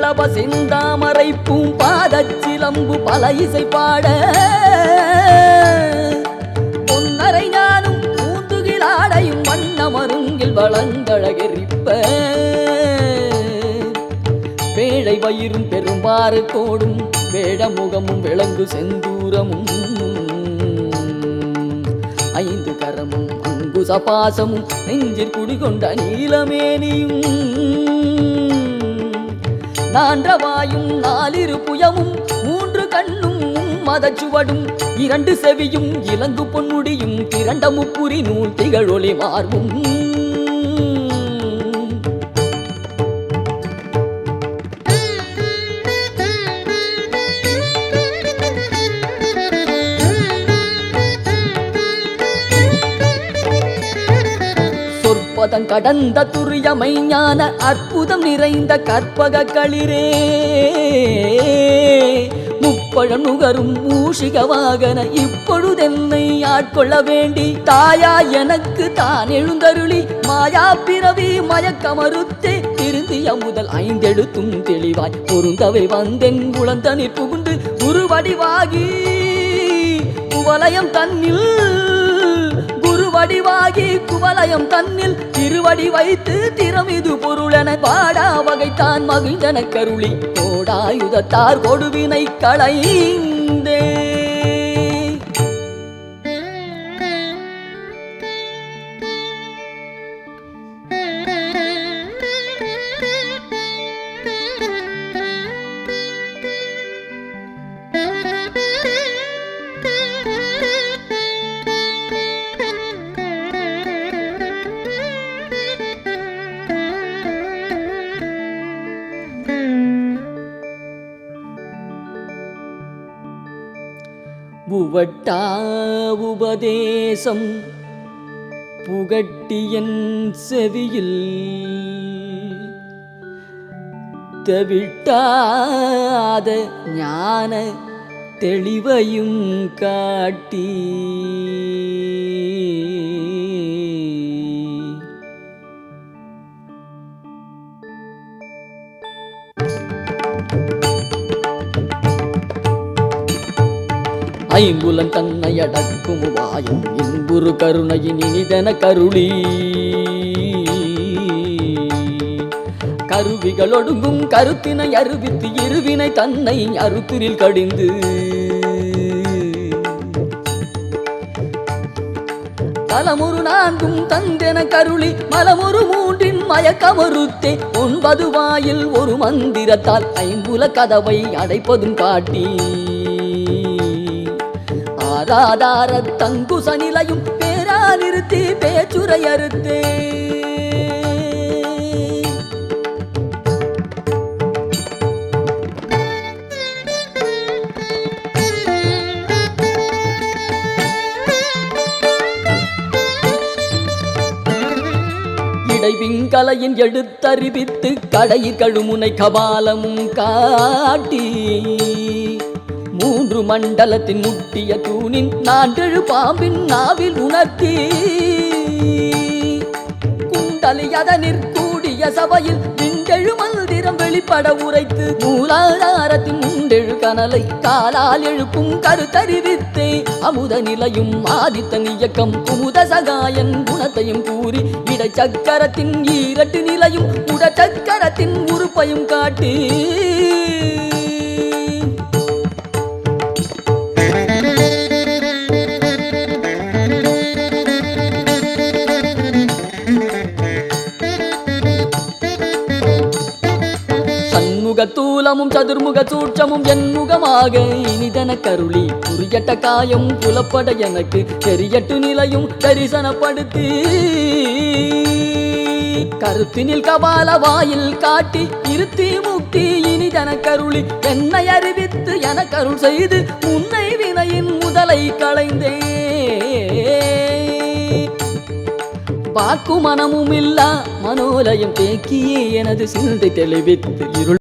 மண்டப செந்தாமரை பூம்பாதச்சிலம்பு பல இசை பாட பொன்னரை ஞானும் பூந்துகிலாடையும் வண்ண மருங்கில் வளங்கழகெரிப்ப பேழை வயிறும் பெரும்பாறு கோடும் வேடமுகமும் விளங்கு செந்தூரமும் ஐந்து கரமும் அங்குசபாசமும் நெஞ்சில் குடிகொண்ட நீலமேனியும் நான்றவாயும் நாலிரு புயமும் மூன்று கண்ணும் மதச்சுவடும் இரண்டு செவியும் இலங்கு பொன்முடியும் திரண்ட முப்புரி நூல் திகழொளி மார்பும் கடந்த துரியமை ஞான அற்புதம் நிறைந்த கற்பக களிரே முப்பழம் நுகரும் மூஷிக வாகன இப்பொழுதென்னை ஆட்கொள்ள வேண்டி தாயா எனக்கு தான் எழுந்தருளி மாயா பிறவி மயக்கமறுத்தே திருந்திய முதல் ஐந்தெழுத்தும் தெளிவாய் பொருந்தவை வந்தென் குளந்தனில் புகுந்து குருவடிவாகி குவலயம் தன்னில் வடிவாகி குவலயம் தன்னில் திருவடி வைத்து திறமிது பொருளென பாடா வகைத்தான் மகிழ்ந்தன கருளி கோடாயுதத்தார் கொடுவினை களைந்தே புவட்டா உபதேசம் புகட்டியன் செவியில் தவிட்டாத ஞான தெளிவையும் காட்டி ஐம்புலன் தன்னை அடக்கும் வாயும் இன்புறு கருணையின் இனிதன கருளி கருவிகள் ஒடுங்கும் கருத்தினை அறிவித்து இருவினை தன்னை அறுத்திரில் கடிந்து தலமுறு நான்கும் தந்தென கருளி மலமுறு மூன்றின் மயக்கமறுத்தே 9 வாயில் ஒரு மந்திரத்தால் ஐம்புல கதவை அடைப்பதும் காட்டி ஆராதார தங்குச நிலையும் பேரா நிறுத்தி பேச்சுரை அறுத்தே இடைவிங்கலையின் எழுத்தறிவித்து கடையில் கழுமுனை கபாலமும் காட்டி 3 மண்டலத்தின் முட்டிய தூணின் 4 பாம்பின் நாவில் உணர்த்தி குண்டலியதனிற் கூடிய சபையில் விண்டெழு மந்திரம் வெளிப்பட உரைத்து மூலாதாரத்தின் முண்டெழு கனலை காலால் எழுப்பும் கருத்தறிவித்தே அமுத நிலையும் ஆதித்தன் இயக்கம் குமுத சகாயன் குணத்தையும் கூறி இடச்சக்கரத்தின் 2 நிலையும் உடச்சக்கரத்தின் உறுப்பையும் காட்டி தூலமும் சதுர்முக சூட்சமும் என்முகமாக இனிதன கருளி புரியட்ட காயம் புலப்பட எனக்கு தெரியட்டு நிலையும் தரிசனப்படுத்தி கருத்தினில் கபால வாயில் காட்டி இருத்தி முக்தி இனிதன கருளி என்னை அறிவித்து என கருள் செய்து உன்னை வினையின் முதலை களைந்தே வாக்கு மனமும் இல்லா மனோலயம் தேக்கியே எனது சிந்தை தெளிவித்து இருள்